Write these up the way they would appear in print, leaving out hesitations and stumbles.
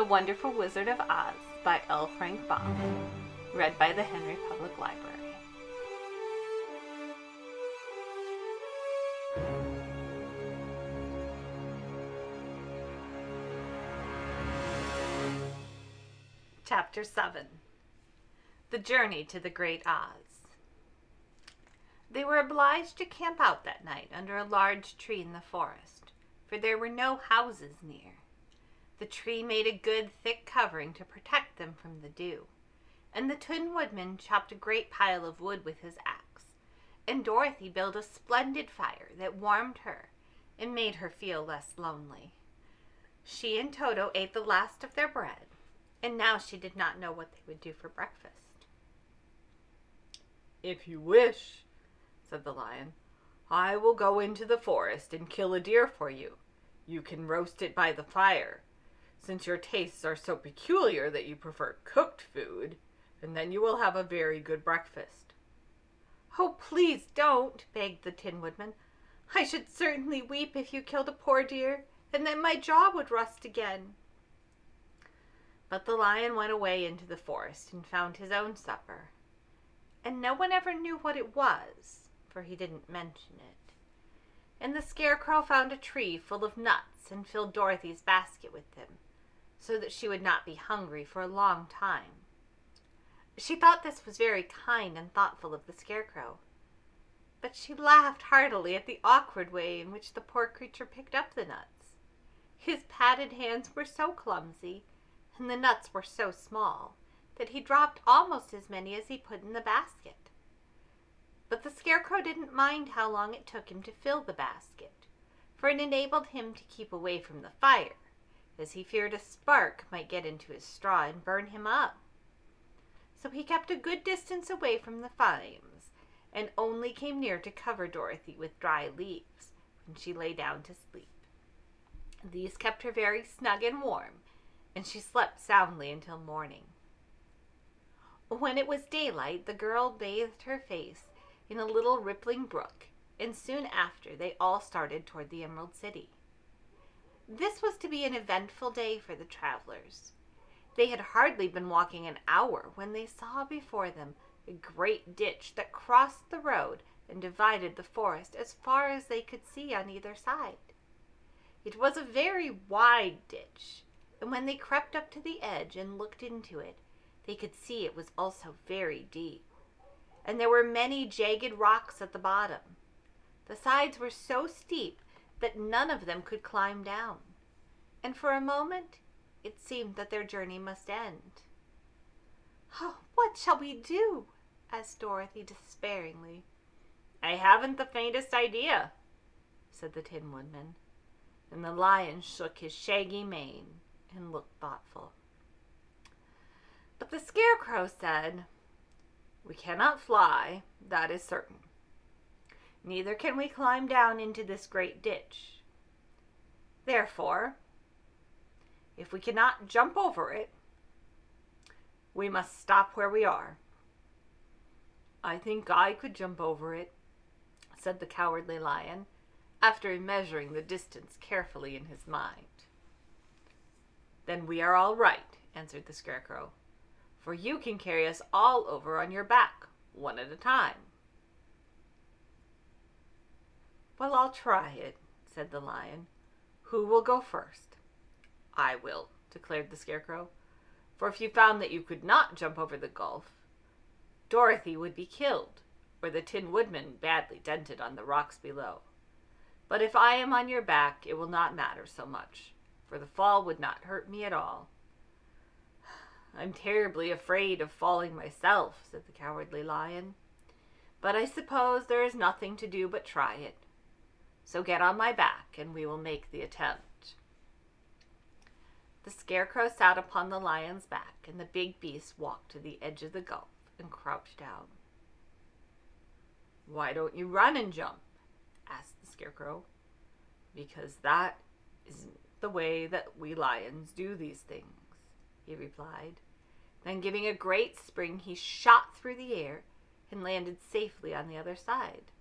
Wonderful Wizard of Oz by L. Frank Baum. Read by the Henry Public Library. Chapter 7. The Journey to the Great Oz. They were obliged to camp out that night under a large tree in the forest, for there were no houses near. The tree made a good thick covering to protect them from the dew, and the Tin Woodman chopped a great pile of wood with his axe, and Dorothy built a splendid fire that warmed her and made her feel less lonely. She and Toto ate the last of their bread, and now she did not know what they would do for breakfast. "If you wish," said the lion, "I will go into the forest and kill a deer for you. You can roast it by the fire, since your tastes are so peculiar that you prefer cooked food, and then you will have a very good breakfast." "Oh, please don't," begged the Tin Woodman. "I should certainly weep if you killed a poor deer, and then my jaw would rust again." But the lion went away into the forest and found his own supper, and no one ever knew what it was, for he didn't mention it. And the Scarecrow found a tree full of nuts and filled Dorothy's basket with them, so that she would not be hungry for a long time. She thought this was very kind and thoughtful of the Scarecrow, but she laughed heartily at the awkward way in which the poor creature picked up the nuts. His padded hands were so clumsy, and the nuts were so small, that he dropped almost as many as he put in the basket. But the Scarecrow didn't mind how long it took him to fill the basket, for it enabled him to keep away from the fire, as he feared a spark might get into his straw and burn him up. So he kept a good distance away from the flames, and only came near to cover Dorothy with dry leaves when she lay down to sleep. These kept her very snug and warm, and she slept soundly until morning. When it was daylight, the girl bathed her face in a little rippling brook, and soon after they all started toward the Emerald City. This was to be an eventful day for the travelers. They had hardly been walking an hour when they saw before them a great ditch that crossed the road and divided the forest as far as they could see on either side. It was a very wide ditch, and when they crept up to the edge and looked into it, they could see it was also very deep, and there were many jagged rocks at the bottom. The sides were so steep that none of them could climb down, and for a moment it seemed that their journey must end. "Oh, what shall we do?" asked Dorothy despairingly. "I haven't the faintest idea," said the Tin Woodman, and the lion shook his shaggy mane and looked thoughtful. But the Scarecrow said, "We cannot fly, that is certain. Neither can we climb down into this great ditch. Therefore, if we cannot jump over it, we must stop where we are." "I think I could jump over it," said the Cowardly Lion, after measuring the distance carefully in his mind. "Then we are all right," answered the Scarecrow, "for you can carry us all over on your back, one at a time." "Well, I'll try it," said the lion. "Who will go first?" "I will," declared the Scarecrow, "for if you found that you could not jump over the gulf, Dorothy would be killed, or the Tin Woodman badly dented on the rocks below. But if I am on your back, it will not matter so much, for the fall would not hurt me at all." "I'm terribly afraid of falling myself," said the Cowardly Lion, "but I suppose there is nothing to do but try it. So get on my back, and we will make the attempt." The Scarecrow sat upon the lion's back, and the big beast walked to the edge of the gulf and crouched down. "Why don't you run and jump?" asked the Scarecrow. "Because that isn't the way that we lions do these things," he replied. Then giving a great spring, he shot through the air and landed safely on the other side.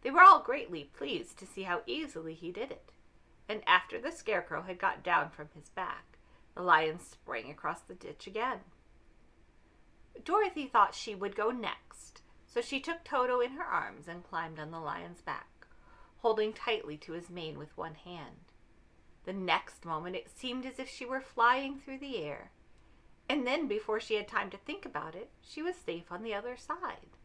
They were all greatly pleased to see how easily he did it, and after the Scarecrow had got down from his back, The lion sprang across the ditch again. Dorothy thought she would go next, so she took Toto in her arms and climbed on the lion's back, holding tightly to his mane with one hand. The next moment it seemed as if she were flying through the air, and then before she had time to think about it, she was safe on the other side.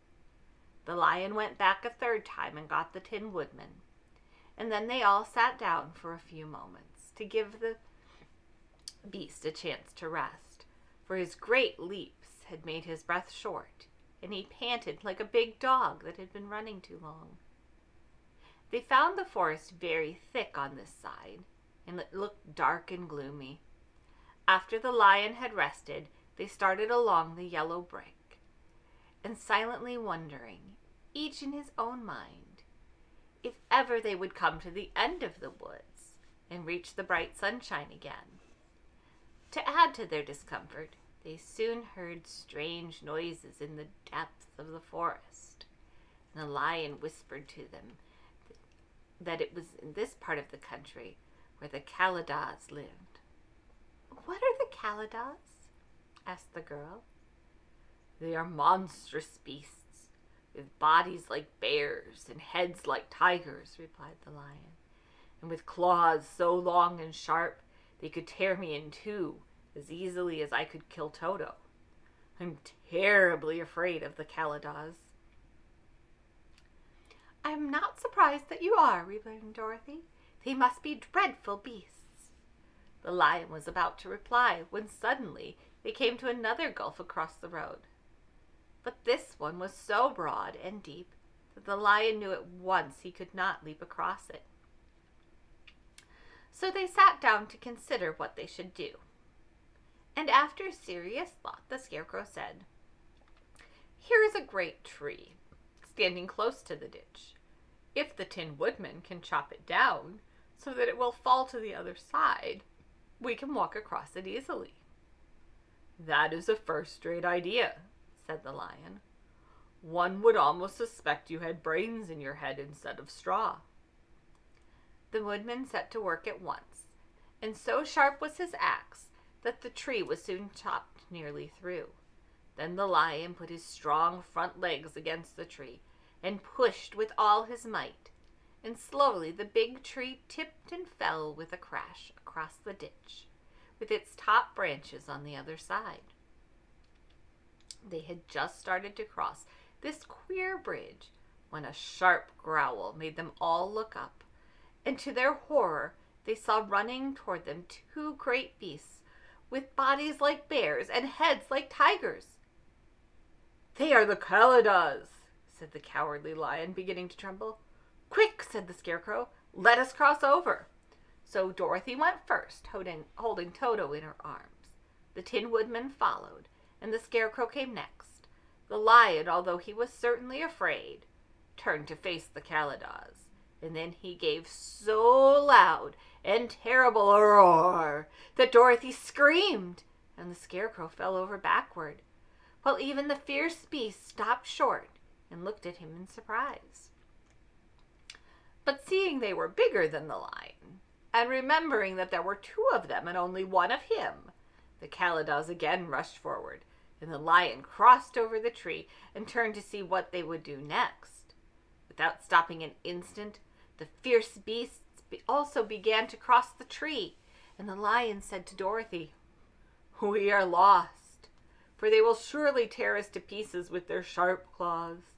The lion went back a third time and got the Tin Woodman, and then they all sat down for a few moments to give the beast a chance to rest, for his great leaps had made his breath short, and he panted like a big dog that had been running too long. They found the forest very thick on this side, and it looked dark and gloomy. After the lion had rested, they started along the yellow brick, and silently wondering, each in his own mind, if ever they would come to the end of the woods and reach the bright sunshine again. To add to their discomfort, they soon heard strange noises in the depths of the forest, and the lion whispered to them that it was in this part of the country where the MacLeods lived. "What are the MacLeods?" asked the girl. "They are monstrous beasts, with bodies like bears and heads like tigers," replied the lion, "and with claws so long and sharp they could tear me in two as easily as I could kill Toto. I'm terribly afraid of the MacLeods." "I'm not surprised that you are," replied Dorothy. "They must be dreadful beasts." The lion was about to reply when suddenly they came to another gulf across the road. But this one was so broad and deep that the lion knew at once he could not leap across it. So they sat down to consider what they should do. And after serious thought, the Scarecrow said, "Here is a great tree, standing close to the ditch. If the Tin Woodman can chop it down so that it will fall to the other side, we can walk across it easily." "That is a first-rate idea," said the lion. "One would almost suspect you had brains in your head instead of straw." The woodman set to work at once, and so sharp was his axe that the tree was soon chopped nearly through. Then the lion put his strong front legs against the tree and pushed with all his might, and slowly the big tree tipped and fell with a crash across the ditch, with its top branches on the other side. They had just started to cross this queer bridge when a sharp growl made them all look up, and to their horror they saw running toward them two great beasts with bodies like bears and heads like tigers. "They are the MacLeods," said the cowardly lion, beginning to tremble. "Quick," said the Scarecrow, "let us cross over." So Dorothy went first, holding Toto in her arms. The Tin Woodman followed, and the Scarecrow came next. The lion, although he was certainly afraid, turned to face the MacLeods, and then he gave so loud and terrible a roar that Dorothy screamed, and the Scarecrow fell over backward, while even the fierce beast stopped short and looked at him in surprise. But seeing they were bigger than the lion, and remembering that there were two of them and only one of him, the MacLeods again rushed forward, and the lion crossed over the tree and turned to see what they would do next. Without stopping an instant, the fierce beasts also began to cross the tree, and the lion said to Dorothy, "We are lost, for they will surely tear us to pieces with their sharp claws.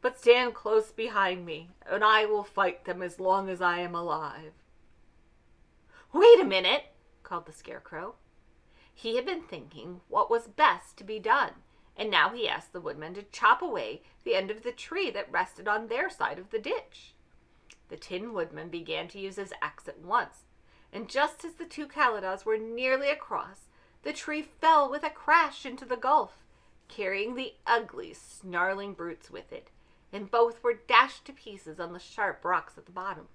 But stand close behind me, and I will fight them as long as I am alive." "Wait a minute," called the Scarecrow. He had been thinking what was best to be done, and now he asked the woodman to chop away the end of the tree that rested on their side of the ditch. The Tin Woodman began to use his axe at once, and just as the two MacLeods were nearly across, the tree fell with a crash into the gulf, carrying the ugly, snarling brutes with it, and both were dashed to pieces on the sharp rocks at the bottom.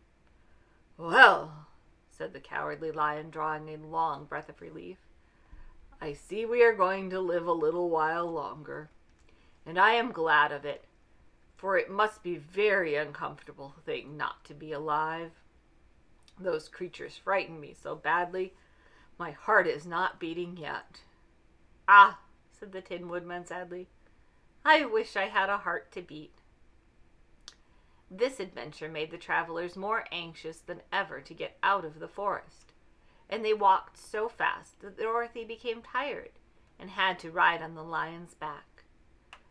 "Well," said the cowardly lion, drawing a long breath of relief, "I see we are going to live a little while longer, and I am glad of it, for it must be a very uncomfortable thing not to be alive. Those creatures frightened me so badly, My heart is not beating yet." "Ah," said the Tin Woodman sadly, "I wish I had a heart to beat." This adventure made the travelers more anxious than ever to get out of the forest, and they walked so fast that Dorothy became tired and had to ride on the lion's back.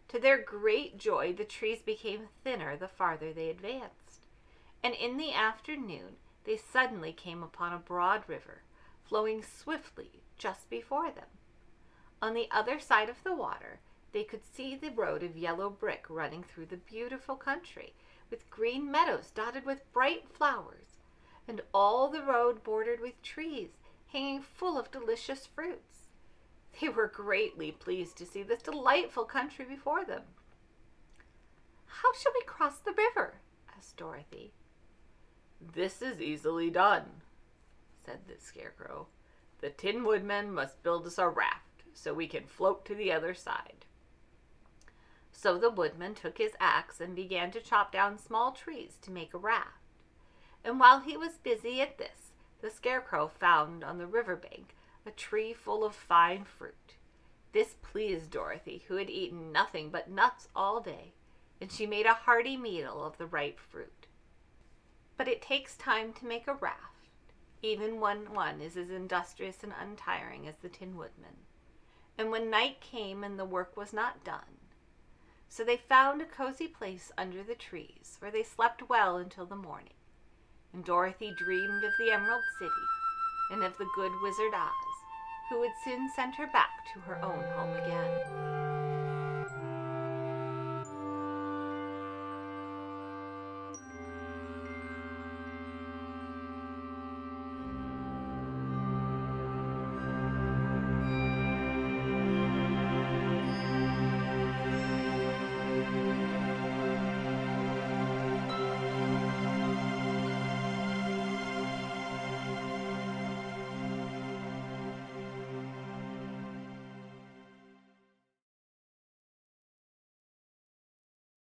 To their great joy, the trees became thinner the farther they advanced, and in the afternoon they suddenly came upon a broad river flowing swiftly just before them. On the other side of the water, they could see the road of yellow brick running through the beautiful country, with green meadows dotted with bright flowers, and all the road bordered with trees hanging full of delicious fruits. They were greatly pleased to see this delightful country before them. "How shall we cross the river?" asked Dorothy. "This is easily done," said the Scarecrow. "The Tin Woodman must build us a raft so we can float to the other side." So the Woodman took his axe and began to chop down small trees to make a raft. And while he was busy at this, the Scarecrow found on the river bank a tree full of fine fruit. This pleased Dorothy, who had eaten nothing but nuts all day, and she made a hearty meal of the ripe fruit. But it takes time to make a raft, even when one is as industrious and untiring as the Tin Woodman. And when night came and the work was not done, so they found a cozy place under the trees, where they slept well until the morning. And Dorothy dreamed of the Emerald City and of the good Wizard Oz, who would soon send her back to her own home again.